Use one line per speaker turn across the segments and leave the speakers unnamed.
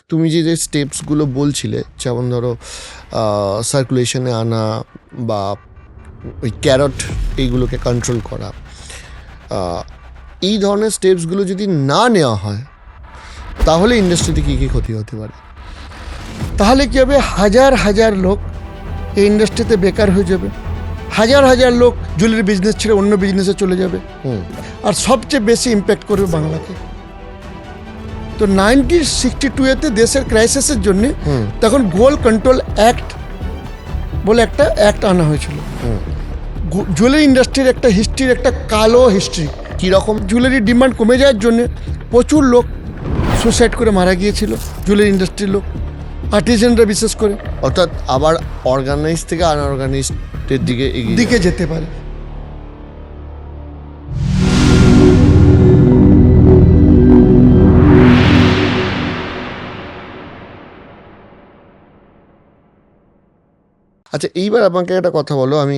তুমি যে স্টেপসগুলো বলছিলে, যেমন ধরো সার্কুলেশনে আনা বা ওই ক্যারট এইগুলোকে কন্ট্রোল করা, এই ধরনের স্টেপসগুলো যদি না নেওয়া হয় তাহলে ইন্ডাস্ট্রিতে কী কী ক্ষতি হতে পারে?
তাহলে কী হবে, হাজার হাজার লোক এই ইন্ডাস্ট্রিতে বেকার হয়ে যাবে, হাজার হাজার লোক জুয়েলারি বিজনেস ছেড়ে অন্য বিজনেসে চলে যাবে, আর সবচেয়ে বেশি ইম্প্যাক্ট করবে বাংলাকে। তো 1962-তে দেশের ক্রাইসিসের জন্য তখন গোল্ড কন্ট্রোল অ্যাক্ট বলে একটা অ্যাক্ট আনা হয়েছিল। জুয়েলারি ইন্ডাস্ট্রির একটা হিস্ট্রির একটা কালো হিস্ট্রি।
কীরকম?
জুয়েলারি ডিমান্ড কমে যাওয়ার জন্য প্রচুর লোক সুসাইড করে মারা গিয়েছিল, জুয়েলারি ইন্ডাস্ট্রির লোক, আর্টিজানরা বিশেষ করে।
অর্থাৎ আবার অর্গানাইজ থেকে আনঅর্গানাইজডের দিকে
যেতে পারে।
আচ্ছা, এইবার আমাকে একটা কথা বলো, আমি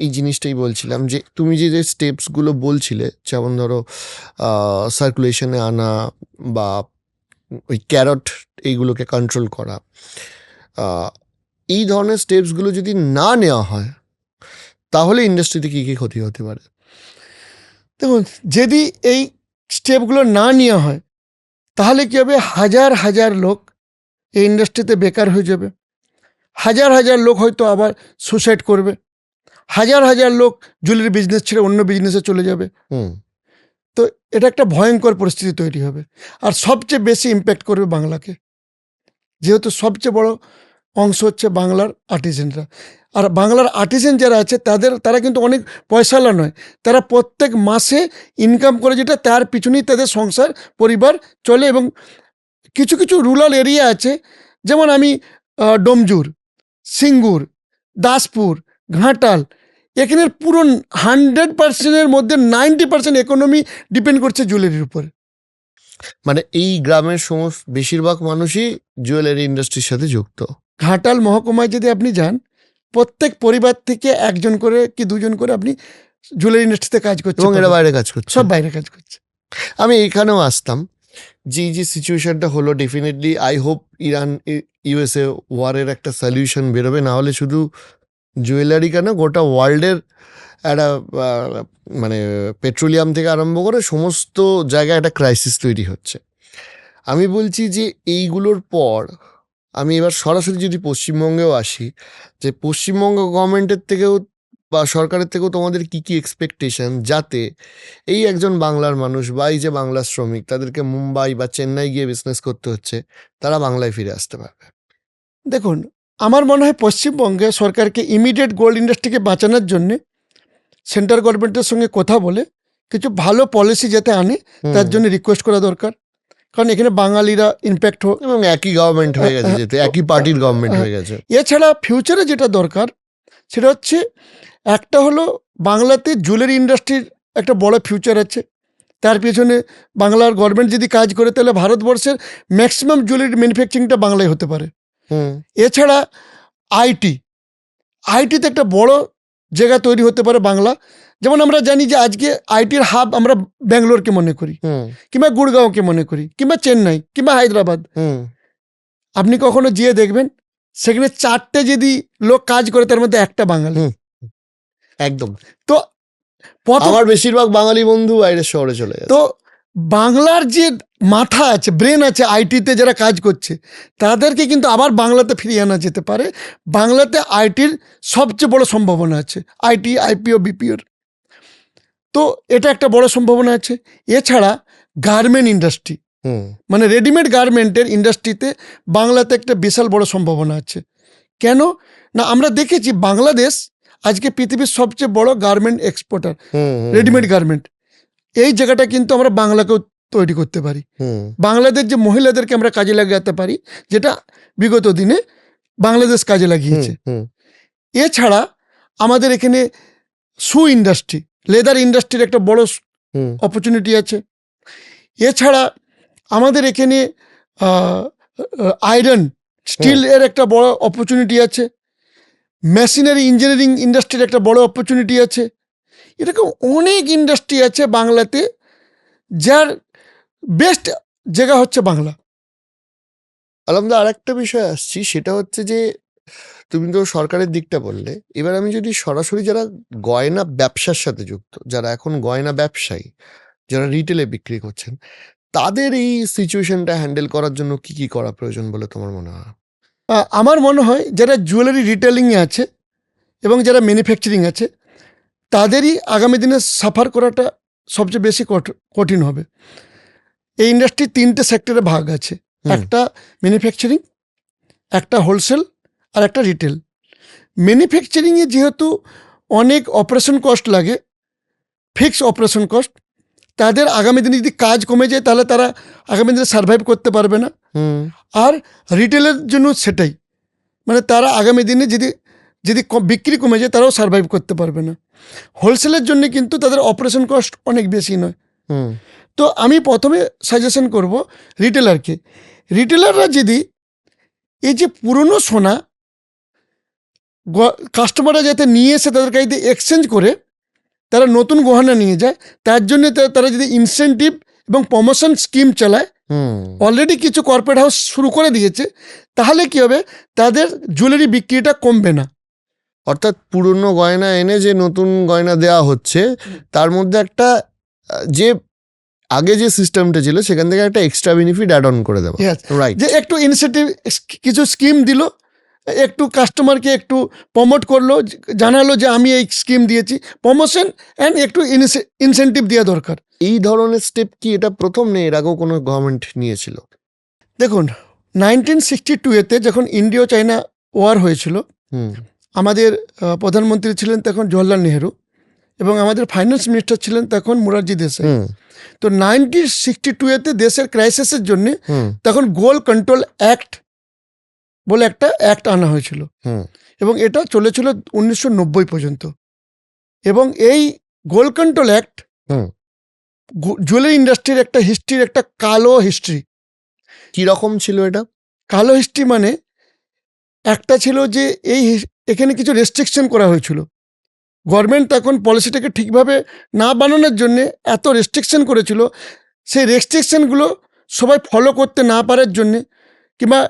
এই জিনিসটাই বলছিলাম যে তুমি যে স্টেপসগুলো বলছিলে, যেমন ধরো সার্কুলেশনে আনা বা ওই ক্যারট এইগুলোকে কন্ট্রোল করা, এই ধরনের স্টেপসগুলো যদি না নেওয়া হয় তাহলে ইন্ডাস্ট্রিতে কী কী ক্ষতি হতে পারে?
দেখুন, যদি এই স্টেপগুলো না নেওয়া হয় তাহলে কী হবে, হাজার হাজার লোক এই ইন্ডাস্ট্রিতে বেকার হয়ে যাবে, হাজার হাজার লোক হয়তো আবার সুসাইড করবে, হাজার হাজার লোক জুয়েলারি বিজনেস ছেড়ে অন্য বিজনেসে চলে যাবে। তো এটা একটা ভয়ঙ্কর পরিস্থিতি তৈরি হবে, আর সবচেয়ে বেশি ইম্প্যাক্ট করবে বাংলাকে, যেহেতু সবচেয়ে বড় অংশ হচ্ছে বাংলার আর্টিজানরা। আর বাংলার আর্টিজান যারা আছে তারা কিন্তু অনেক পয়সাওয়ালা নয়, তারা প্রত্যেক মাসে ইনকাম করে, যেটা তার পিছনেই তাদের সংসার পরিবার চলে। এবং কিছু কিছু রুরাল এরিয়া আছে, যেমন আমি ডোমজুর, সিঙ্গুর, দাসপুর, ঘাটাল, এখানের পুরো 100%-এর মধ্যে 90% ইকোনমি ডিপেন্ড করছে জুয়েলারির উপরে।
মানে এই গ্রামের বেশিরভাগ মানুষই জুয়েলারি ইন্ডাস্ট্রির সাথে যুক্ত।
ঘাটাল মহকুমায় যদি আপনি যান, প্রত্যেক পরিবার থেকে একজন করে কি দুজন করে আপনি জুয়েলারি ইন্ডাস্ট্রিতে কাজ করছে,
এবং এরা বাইরে কাজ করছে,
সব বাইরে কাজ করছে।
আমি এখানেও আসতাম যে সিচুয়েশনটা হলো, definitely I hope Iran USA ওয়ারের একটা সলিউশন বেরোবে, না হলে শুধু জুয়েলারি কেন, গোটা ওয়ার্ল্ডের একটা মানে পেট্রোলিয়াম থেকে আরম্ভ করে সমস্ত জায়গায় একটা ক্রাইসিস তৈরি হচ্ছে। আমি বলছি যে এইগুলোর পর আমি এবার সরাসরি যদি পশ্চিমবঙ্গেও আসি, যে পশ্চিমবঙ্গ গভর্নমেন্টের থেকেও বা সরকারের থেকেও তোমাদের কি কি এক্সপেকটেশন, যাতে এই একজন বাংলার মানুষ বা এই যে বাংলার শ্রমিক, তাদেরকে মুম্বাই বা চেন্নাই গিয়ে বিজনেস করতে হচ্ছে, তারা বাংলায় ফিরে আসতে পারবে?
দেখুন, আমার মনে হয় পশ্চিমবঙ্গে সরকারকে ইমিডিয়েট গোল্ড ইন্ডাস্ট্রিকে বাঁচানোর জন্যে সেন্ট্রাল গভর্নমেন্টের সঙ্গে কথা বলে কিছু ভালো পলিসি যাতে আনে তার জন্য রিকোয়েস্ট করা দরকার। কারণ এখানে বাঙালিরা ইম্প্যাক্ট হোক,
এবং একই গভর্নমেন্ট হয়ে গেছে, যেহেতু একই পার্টির গভর্নমেন্ট হয়ে গেছে।
এছাড়া ফিউচারে যেটা দরকার সেটা হচ্ছে, একটা হলো বাংলাতে জুয়েলারি ইন্ডাস্ট্রির একটা বড় ফিউচার আছে, তার পেছনে বাংলার গভর্নমেন্ট যদি কাজ করে তাহলে ভারতবর্ষের ম্যাক্সিমাম জুয়েলারি ম্যানুফ্যাকচারিংটা বাংলায় হতে পারে। এছাড়া আইটিতে একটা বড় জায়গা তৈরি হতে পারে বাংলা। যেমন আমরা জানি যে আজকে আইটির হাব আমরা ব্যাঙ্গালোরকে মনে করি, কিংবা গুড়গাঁওকে মনে করি, কিংবা চেন্নাই, কিংবা হায়দ্রাবাদ। আপনি কখনো গিয়ে দেখবেন সেখানে 4টে যদি লোক কাজ করে তার মধ্যে একটা বাঙালি।
একদম।
তো
আমার বেশিরভাগ বাঙালি বন্ধু বাইরের শহরে চলে যায়।
তো বাংলার যে মাথা আছে, ব্রেন আছে, আইটিতে যারা কাজ করছে, তাদেরকে কিন্তু আবার বাংলাতে ফিরিয়ে আনা যেতে পারে। বাংলাতে আইটির সবচেয়ে বড় সম্ভাবনা আছে, আইটি, আইপিও, বিপিওর। তো এটা একটা বড় সম্ভাবনা আছে। এছাড়া গার্মেন্ট ইন্ডাস্ট্রি, মানে রেডিমেড গার্মেন্টের ইন্ডাস্ট্রিতে বাংলাতে একটা বিশাল বড় সম্ভাবনা আছে। কেন না, আমরা দেখেছি বাংলাদেশ আজকে পৃথিবীর সবচেয়ে বড় গার্মেন্ট এক্সপোর্টার, রেডিমেড গার্মেন্ট। এই জায়গাটা কিন্তু আমরা বাংলাকেও তৈরি করতে পারি। বাংলাদেশ যে মহিলাদেরকে আমরা কাজে লাগাতে পারি, যেটা বিগত দিনে বাংলাদেশ কাজে লাগিয়েছে। এছাড়া আমাদের এখানে শু ইন্ডাস্ট্রি, লেদার ইন্ডাস্ট্রির একটা বড় অপরচুনিটি আছে। এছাড়া আমাদের এখানে আয়রন স্টিল এর একটা বড় অপরচুনিটি আছে। মেশিনারি ইঞ্জিনিয়ারিং ইন্ডাস্ট্রির একটা বড় অপরচুনিটি আছে। এরকম অনেক ইন্ডাস্ট্রি আছে বাংলাতে, যার বেস্ট জায়গা হচ্ছে বাংলা।
আলমদা আরেকটা বিষয় আসছি, সেটা হচ্ছে যে তুমি তো সরকারের দিকটা বললে, এবার আমি যদি সরাসরি যারা গয়না ব্যবসার সাথে যুক্ত, যারা এখন গয়না ব্যবসায়ী, যারা রিটেলে বিক্রি করছেন, তাদের এই সিচুয়েশনটা হ্যান্ডেল করার জন্য কি কি করা প্রয়োজন বলে তোমার মনে হয়?
আমার মনে হয় যারা জুয়েলারি রিটেলিংয়ে আছে এবং যারা ম্যানুফ্যাকচারিং আছে তাদেরই আগামী দিনে সাফার করাটা সবচেয়ে বেশি কঠিন হবে। এই ইন্ডাস্ট্রি 3টে সেক্টরে ভাগ আছে,
হুম।
একটা ম্যানুফ্যাকচারিং, একটা হোলসেল আর একটা রিটেল। ম্যানুফ্যাকচারিংয়ে যেহেতু অনেক অপারেশন কস্ট লাগে, ফিক্স অপারেশন কস্ট, তাদের আগামী দিনে যদি কাজ কমে যায় তাহলে তারা আগামী দিনে সার্ভাইভ করতে পারবে না।
হুম।
আর রিটেলের জন্য সেটাই, মানে তারা আগামী দিনে যদি যদি বিক্রি কমে যায় তারাও সার্ভাইভ করতে পারবে না। হোলসেলের জন্য কিন্তু তাদের অপারেশন কস্ট অনেক বেশি নয়।
হুম।
তো আমি প্রথমে সাজেশন করব রিটেলারকে, রিটেলাররা যদি এই যে পুরনো সোনা কাস্টমাররা যাতে নিয়ে এসে তাদের কাছে এক্সচেঞ্জ করে তারা নতুন গহনা নিয়ে যায়, তার জন্য তারা যদি ইনসেন্টিভ এবং প্রমোশন স্কিম চালায়,
হুম।
অলরেডি কিছু কর্পোরেট হাউস শুরু করে দিয়েছে, তাহলে কি হবে, তাদের জুয়েলারি বিক্রিটা কমবে না।
অর্থাৎ পুরনো গয়না এনে যে নতুন গয়না দেওয়া হচ্ছে, তার মধ্যে একটা যে আগে যে সিস্টেমটা ছিল সেখান থেকে একটা এক্সট্রা বেনিফিট অ্যাড অন করে দেওয়া,
Yes,
রাইট?
যে একটু ইনিশিয়েটিভ, কিছু স্কিম দিল, একটু কাস্টমারকে একটু প্রমোট করলো, জানালো যে আমি এই স্কিম দিয়েছি, প্রমোশন অ্যান্ড একটু ইনসেন্টিভ দেওয়া দরকার।
এই ধরনের স্টেপ কি এটা প্রথম, নেই এর আগেও কোনো গভর্নমেন্ট নিয়েছিল?
দেখুন 1962-তে যখন ইন্ডিয়া চাইনা ওয়ার হয়েছিল,
হুম।
আমাদের প্রধানমন্ত্রী ছিলেন তখন জওহরলাল নেহেরু এবং আমাদের ফাইন্যান্স মিনিস্টার ছিলেন তখন মোরারজি দেশাই।
হুম।
তো 1962-তে দেশের ক্রাইসিসের জন্য
হুম।
তখন গোল্ড কন্ট্রোল অ্যাক্ট বলে একটা অ্যাক্ট আনা হয়েছিল
হুম।
এবং এটা চলেছিল 1990 পর্যন্ত। এবং এই গোল্ড কন্ট্রোল অ্যাক্ট
হুম।
জুয়েলারি ইন্ডাস্ট্রির একটা হিস্ট্রির একটা কালো হিস্ট্রি।
কি রকম ছিল এটা?
কালো হিস্ট্রি মানে একটা ছিল যে এখানে কিছু রেস্ট্রিকশন করা হয়েছিল। গভর্নমেন্ট তখন পলিসিটাকে ঠিকভাবে না বানানোর জন্য এত রেস্ট্রিকশন করেছিল, সেই রেস্ট্রিকশনগুলো সবাই ফলো করতে না পারার জন্যে কিংবা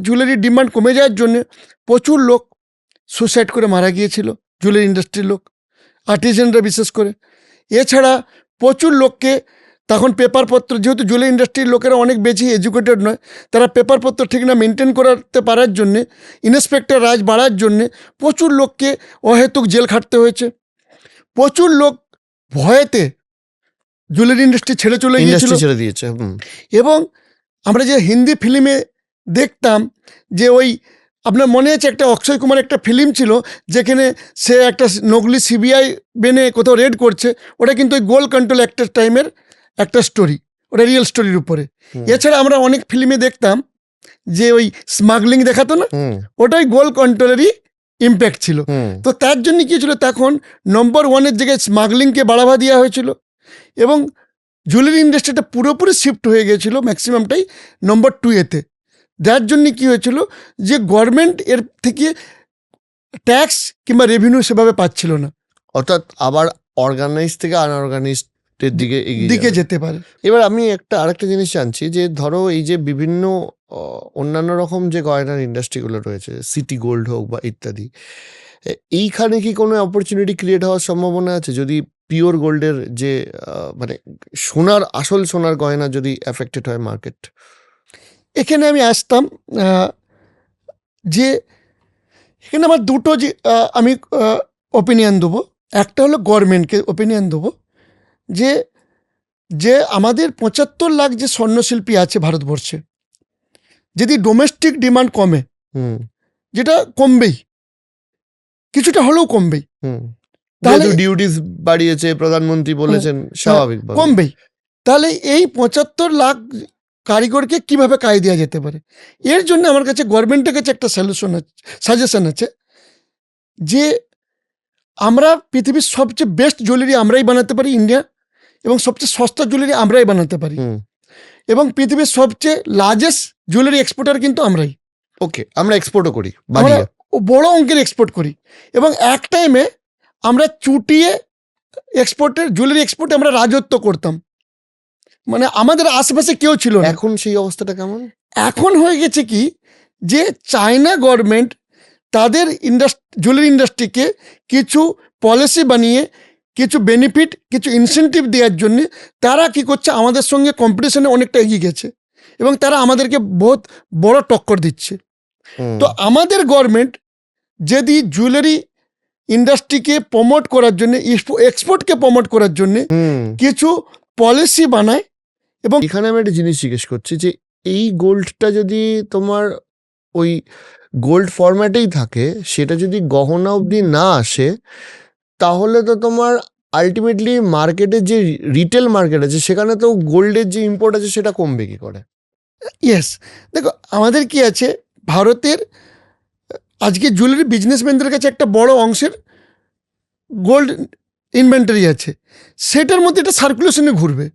জুয়েলারি ডিমান্ড কমে যাওয়ার জন্যে প্রচুর লোক সুসাইড করে মারা গিয়েছিল, জুয়েলারি ইন্ডাস্ট্রির লোক, আর্টিজানরা বিশেষ করে। এছাড়া প্রচুর লোককে তখন পেপারপত্র, যেহেতু জুয়েলারি ইন্ডাস্ট্রির লোকেরা অনেক বেশি এডুকেটেড নয়, তারা পেপারপত্র ঠিক না মেনটেন করতে পারার জন্যে, ইন্সপেক্টর রাজ বাড়ার জন্যে প্রচুর লোককে অহেতুক জেল খাটতে হয়েছে। প্রচুর লোক ভয়েতে জুয়েলারি ইন্ডাস্ট্রি ছেড়ে চলে গিয়েছিল।
ইন্ডাস্ট্রি ছেড়ে দিয়েছে। হুম।
এবং আমরা যে হিন্দি ফিল্মে দেখতাম যে ওই আপনার মনে আছে একটা অক্ষয় কুমার একটা ফিল্ম ছিল যেখানে সে একটা নকলি সিবিআই বেনে কোথাও রেড করছে, ওটা কিন্তু ওই গোল্ড কন্ট্রোল অ্যাক্টের টাইমের একটা স্টোরি, ওটা রিয়েল স্টোরির উপরে।
হুম।
এছাড়া আমরা অনেক ফিল্মে দেখতাম যে ওই স্মাগলিং দেখাতো না,
হুম।
ওটাই গোল্ড কন্ট্রোলেরই ইম্প্যাক্ট ছিল।
হুম।
তো তার জন্য কি ছিল, তখন নম্বর 1-এর জায়গায় স্মাগলিংকে বাড়াবা দেওয়া হয়েছিল এবং জুয়েলারি ইন্ডাস্ট্রিটা পুরোপুরি শিফট হয়ে গিয়েছিল ম্যাক্সিমামটাই নম্বর 2-এতে। যার জন্য কি হয়েছিল যে গভর্নমেন্ট এর থেকে ট্যাক্স কিংবা রেভিনিউ সেভাবে পাচ্ছিল না,
অর্থাৎ আবার অর্গানাইজ থেকে আনঅর্গানাইজড দিকে
দিকে
এগিয়ে
যেতে পারে।
এবার আমি আরেকটা জিনিস জানছি, যে ধরো এই যে বিভিন্ন অন্যান্য রকম যে গয়নার ইন্ডাস্ট্রিগুলো রয়েছে, সিটি গোল্ড হোক বা ইত্যাদি, এইখানে কি কোনো অপরচুনিটি ক্রিয়েট হওয়ার সম্ভাবনা আছে যদি পিওর গোল্ডের যে মানে সোনার, আসল সোনার গয়না যদি অ্যাফেক্টেড হয় মার্কেট?
এখানে আমি আসতাম যে এখানে আমার দুটো যে আমি ওপিনিয়ন দেবো। একটা হলো গভর্নমেন্টকে ওপিনিয়ন দেবো যে যে আমাদের 75 লাখ যে স্বর্ণশিল্পী আছে ভারতবর্ষে, যদি ডোমেস্টিক ডিমান্ড কমে,
হুম।
যেটা কমবেই, কিছুটা হলেও কমবেই,
হুম।
তাহলে
যেহেতু ডিউটিস বাড়িয়েছে, প্রধানমন্ত্রী বলেছেন, স্বাভাবিকভাবে
কমবেই, তাহলে এই 75 লাখ কারিগরকে কিভাবে কাজ দেওয়া যেতে পারে? এর জন্য আমার কাছে গভর্নমেন্টের কাছে একটা সাজেশন আছে যে আমরা পৃথিবীর সবচেয়ে বেস্ট জুয়েলারি আমরাই বানাতে পারি ইন্ডিয়া, এবং সবচেয়ে সস্তা জুয়েলারি আমরাই বানাতে পারি,
হুম।
এবং পৃথিবীর সবচেয়ে লার্জেস্ট জুয়েলারি এক্সপোর্টার কিন্তু আমরাই।
ওকে, আমরা এক্সপোর্টও করি
আমরা
বানিয়ে।
বড় অঙ্কের এক্সপোর্ট করি এবং এক টাইমে আমরা চুটিয়ে জুয়েলারি এক্সপোর্টে আমরা রাজত্ব করতাম। মানে আমাদের আশেপাশে কেউ ছিল না।
এখন সেই অবস্থাটা কেমন?
এখন হয়ে গেছে কি যে চায়না গভর্নমেন্ট তাদের জুয়েলারি ইন্ডাস্ট্রিকে কিছু পলিসি বানিয়ে কিছু বেনিফিট কিছু ইনসেন্টিভ দেওয়ার জন্য তারা কি করছে আমাদের সঙ্গে কম্পিটিশনে অনেকটা এগিয়ে গেছে এবং তারা আমাদেরকে বহুত বড় টক্কর দিচ্ছে।
হুম,
তো আমাদের গভর্নমেন্ট যদি জুয়েলারি ইন্ডাস্ট্রিকে প্রমোট করার জন্য এক্সপোর্টকে প্রমোট করার জন্য
হুম।
কিছু পলিসি বানায়।
এখানে আমি একটা জিনিস জিজ্ঞেস করছি যে এই গোল্ডটা যদি তোমার ওই গোল্ড ফরম্যাটেই থাকে, সেটা যদি গহনা অবধি না আসে, তাহলে তো তোমার আলটিমেটলি মার্কেটের যে রিটেল মার্কেট আছে সেখানে তো গোল্ডের যে ইম্পোর্ট আছে সেটা কমবে কি করে?
ইয়েস, দেখো আমাদের কি আছে, ভারতের আজকে জুয়েলারি বিজনেসম্যানদের কাছে একটা বড় অংশের গোল্ড ইনভেন্টারি আছে, সেটার মধ্যে এটা সার্কুলেশনে ঘুরবে।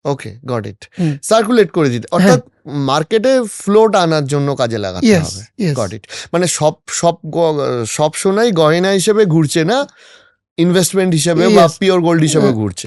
ওকে, গট ইট।
হুম।
সার্কুলেট করে দিতে, অর্থাৎ মার্কেটে ফ্লোট আনার জন্য কাজে লাগাতে
ইয়েস
হবে।
Yes
got it. মানে সব সোনাই গয়না হিসেবে ঘুরছে না, ইনভেস্টমেন্ট হিসেবে বা
Yes.
পিওর গোল্ড হিসেবে ঘুরছে।